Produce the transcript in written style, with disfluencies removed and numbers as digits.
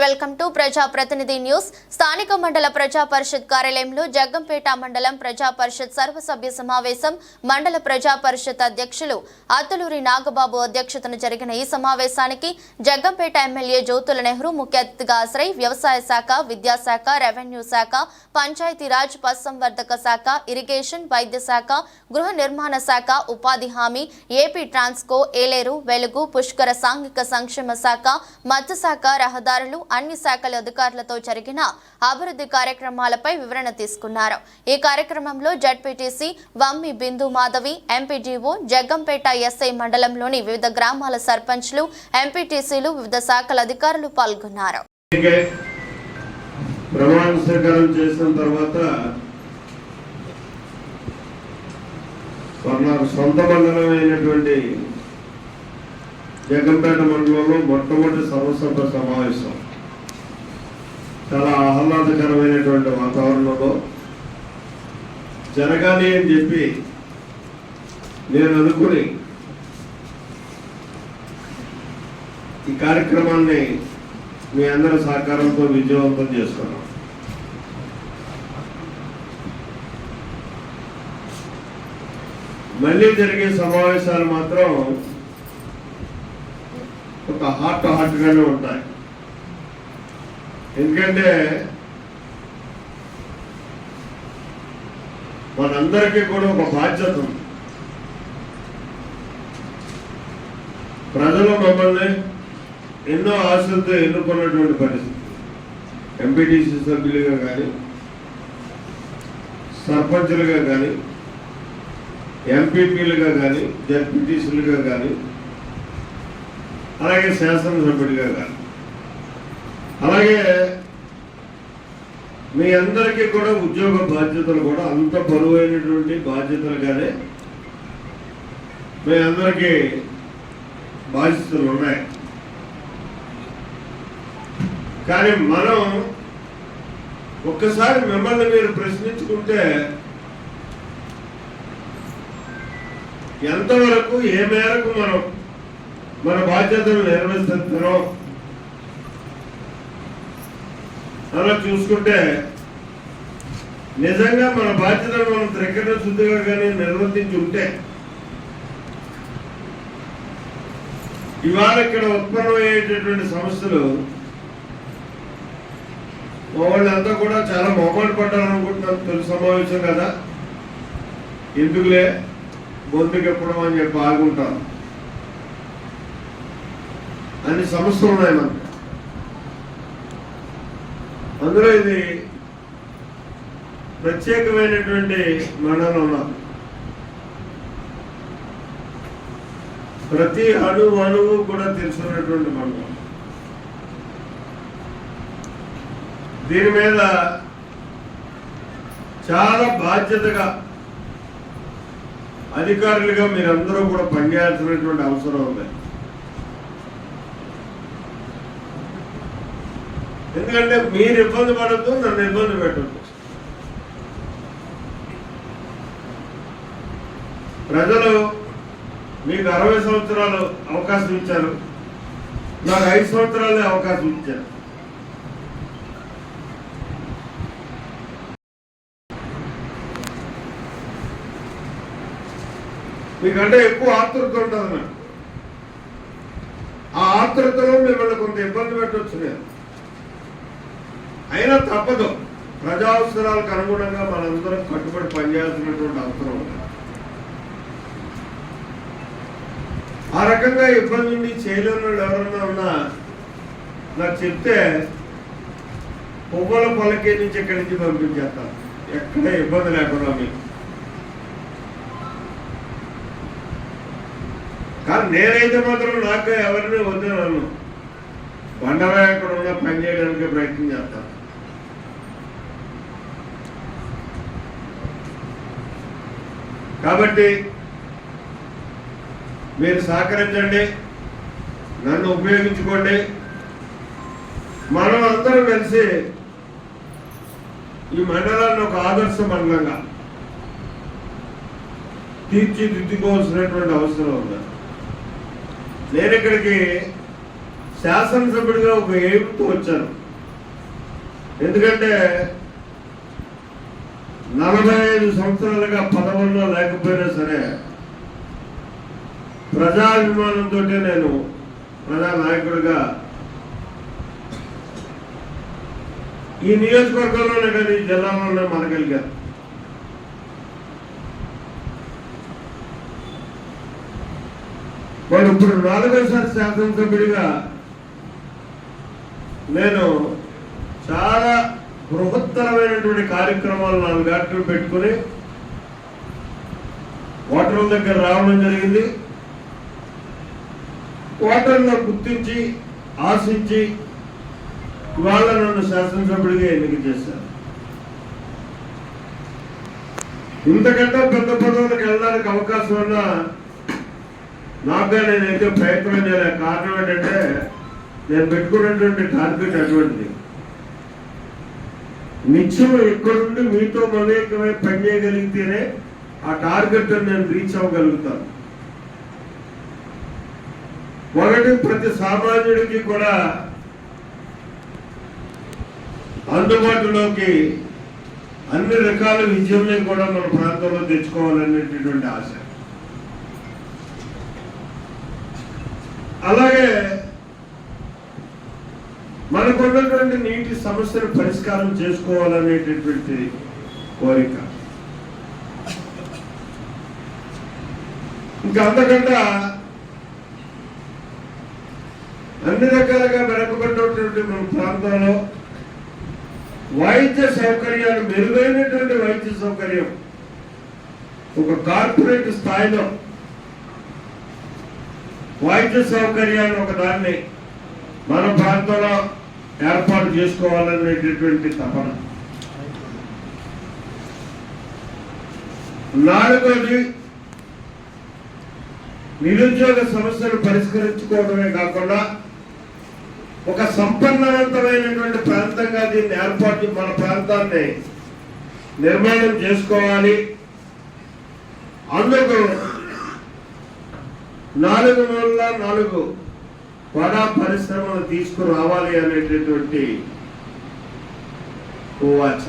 Welcome to ప్రజా ప్రతినిధి news. స్థానిక మండల ప్రజా పరిషత్ కార్యాలయంలో జగ్గంపేట మండలం ప్రజా పరిషత్ సర్వసభ్య సమావేశం మండల ప్రజా పరిషత్ అధ్యక్షులు అత్తులూరి నాగబాబు అధ్యక్షతన జరిగిన ఈ సమావేశానికి జగ్గంపేట ఎమ్మెల్యే జ్యోతుల నెహ్రూ ముఖ్య అతిథిగా హాజరై వ్యవసాయ శాఖ, విద్యాశాఖ, రెవెన్యూ శాఖ, పంచాయతీరాజ్, పశుసంవర్ధక శాఖ, ఇరిగేషన్, వైద్య శాఖ, గృహ నిర్మాణ శాఖ, ఉపాధి హామీ, ఏపీ ట్రాన్స్కో, ఏలేరు, వెలుగు, పుష్కర సాంఘిక సంక్షేమ శాఖ, మత్స్యశాఖ, రహదారులు, అన్ని శాఖల అధికారులతో జరిగిన అభివృద్ధి కార్యక్రమాలపై వివరణ తీసుకున్నారు. ఈ కార్యక్రమంలో జడ్పీటీసీ వమ్మి బిందు మాధవి, ఎంపీడీఓ, జగ్గంపేట ఎస్ఐ, మండలంలోని వివిధ గ్రామాల సర్పంచ్లు, ఎంపీటీసీలు, వివిధ శాఖల అధికారులు పాల్గొన్నారు. ప్రమాణ స్వీకారం చేసిన తర్వాత సొంత మండలమైనటువంటి జగ్గంపేట మండలంలో మొట్టమొదటి సర్వసభ్య సమావేశం చాలా ఆహ్లాదకరమైనటువంటి వాతావరణంలో జరగాలి అని చెప్పి నేను అనుకుని ఈ కార్యక్రమాన్ని మీ అందరి సహకారంతో విజయవంతం చేసుకున్నాం. మళ్ళీ జరిగే సమావేశాలు మాత్రం ఒక హార్ట్ గానే ఉంటాయి. ఎందుకంటే మనందరికీ కూడా ఒక బాధ్యత ఉంది. ప్రజలు మమ్మల్ని ఎన్నో ఆశలతో ఎన్నుకున్నటువంటి పరిస్థితి. ఎంపీటీసీ సభ్యులుగా కానీ, సర్పంచులుగా కానీ, ఎంపీపీలుగా కానీ, జడ్పీటీసీలుగా కానీ, అలాగే శాసనసభ్యుడిగా కానీ, అలాగే మీ అందరికీ కూడా ఉద్యోగ బాధ్యతలు కూడా అంత బరువైనటువంటి బాధ్యతలుగానే మీ అందరికీ బాధ్యతలు ఉన్నాయి. కానీ మనం ఒక్కసారి మిమ్మల్ని మీరు ప్రశ్నించుకుంటే ఎంతవరకు ఏ మేరకు మనం మన బాధ్యతలు నిర్వహిస్తున్నాం అలా చూసుకుంటే నిజంగా మన బాధ్యతలు మనం త్రికరణ శుద్ధిగా కానీ నిర్వర్తించి ఉంటే ఇవాళ ఇక్కడ ఉత్పన్నమయ్యేటటువంటి సమస్యలు వాళ్ళంతా కూడా చాలా మొహమాట పడ్డారనుకుంటున్నారు. తొలి సమావేశం కదా, ఎందుకులే బొందుకెప్పడం అని చెప్పి ఆగుంటాం. అన్ని సమస్యలు ఉన్నాయి మనకు. అందులో ఇది ప్రత్యేకమైనటువంటి మండలం ఉన్నది. ప్రతి అణువు కూడా తెలుసుకున్నటువంటి మండలం. దీని మీద చాలా బాధ్యతగా అధికారులుగా మీరందరూ కూడా పనిచేయాల్సినటువంటి అవసరం ఉంది. ఎందుకంటే మీరు ఇబ్బంది పడద్దు, నన్ను ఇబ్బంది పెట్టద్దు. ప్రజలు మీకు 60 సంవత్సరాలు అవకాశం ఇచ్చారు, నాకు 5 సంవత్సరాలే అవకాశం ఇచ్చారు. మీకంటే ఎక్కువ ఆతృత ఉంటుంది నాకు. ఆ ఆతృతలో మిమ్మల్ని కొంత ఇబ్బంది పెట్టవచ్చు. నేను అయినా తప్పదు. ప్రజా అవసరాలకు అనుగుణంగా మనందరం కట్టుబడి పనిచేయాల్సినటువంటి అవసరం ఉంది. ఆ రకంగా ఇబ్బంది ఉండి చేయలేని వాళ్ళు ఎవరన్నా ఉన్నా నాకు చెప్తే పువ్వుల పొలకే నుంచి ఇక్కడి నుంచి పంపించేస్తాను, ఎక్కడ ఇబ్బంది లేకుండా మీకు. కానీ నేనైతే మాత్రం నాకు ఎవరిని వద్దు, బండరా ఎక్కడ ఉన్నా పని చేయడానికి ప్రయత్నం చేస్తాను. కాబట్టి మీరు సహకరించండి, నన్ను ఉపయోగించుకోండి. మనం అందరం కలిసి ఈ మండలాన్ని ఒక ఆదర్శ మండలంగా తీర్చిదిద్దుకోవాల్సినటువంటి అవసరం ఉంది. నేను ఇక్కడికి శాసనసభ్యుడిగా ఒక ఎయిమ్తో వచ్చాను. ఎందుకంటే 45 సంవత్సరాలుగా పదవుల్లో లేకపోయినా సరే ప్రజాభిమానంతో నేను ప్రజానాయకుడిగా ఈ నియోజకవర్గంలోనే కానీ ఈ జిల్లాలోనే మనగలిగాను. మరి ఇప్పుడు 4వసారి శాసనసభ్యుడిగా నేను చాలా బృహత్తరమైనటువంటి కార్యక్రమాలు 4 గంటలు పెట్టుకుని ఓటర్ల దగ్గర రావడం జరిగింది. ఓటర్లను గుర్తించి ఆశించి ఇవాళ నన్ను శాసనసభ్యుడిగా ఎన్నిక చేశారు. ఇంతకంటే పెద్ద పదవులకు వెళ్ళడానికి అవకాశం ఉన్నా నాకుగా నేనైతే ప్రయత్నం చేయలే. కారణం ఏంటంటే నేను పెట్టుకున్నటువంటి టార్గెట్ అటువంటిది. నిత్యం ఎక్కడుండి మీతో మమేకమై పనిచేయగలిగితేనే ఆ టార్గెట్ నేను రీచ్ అవ్వగలుగుతాను. ఒకటి, ప్రతి సామాన్యుడికి కూడా అందుబాటులోకి అన్ని రకాల విద్యల్ని కూడా మన ప్రాంతంలో తెచ్చుకోవాలనేటటువంటి ఆశ. అలాగే మనకున్నటువంటి నీటి సమస్యను పరిష్కారం చేసుకోవాలనేటటువంటి కోరిక. ఇంకా అంతకంటే అన్ని రకాలుగా వెనకబడినటువంటి మన ప్రాంతంలో వైద్య సౌకర్యాలు, మెరుగైనటువంటి వైద్య సౌకర్యం ఒక కార్పొరేట్ స్థాయిలో వైద్య సౌకర్యాన్ని ఒక దాన్ని మన ప్రాంతంలో ఏర్పాటు చేసుకోవాలనేటటువంటి తపన. 4వది, నిరుద్యోగ సమస్యను పరిష్కరించుకోవడమే కాకుండా ఒక సంపన్నవంతమైనటువంటి ప్రాంతంగా దీన్ని ఏర్పాటు, మన ప్రాంతాన్ని నిర్మాణం చేసుకోవాలి. అందుకు 4 మూలల 4 బడా పరిశ్రమలు తీసుకురావాలి అనేటటువంటి వాచ.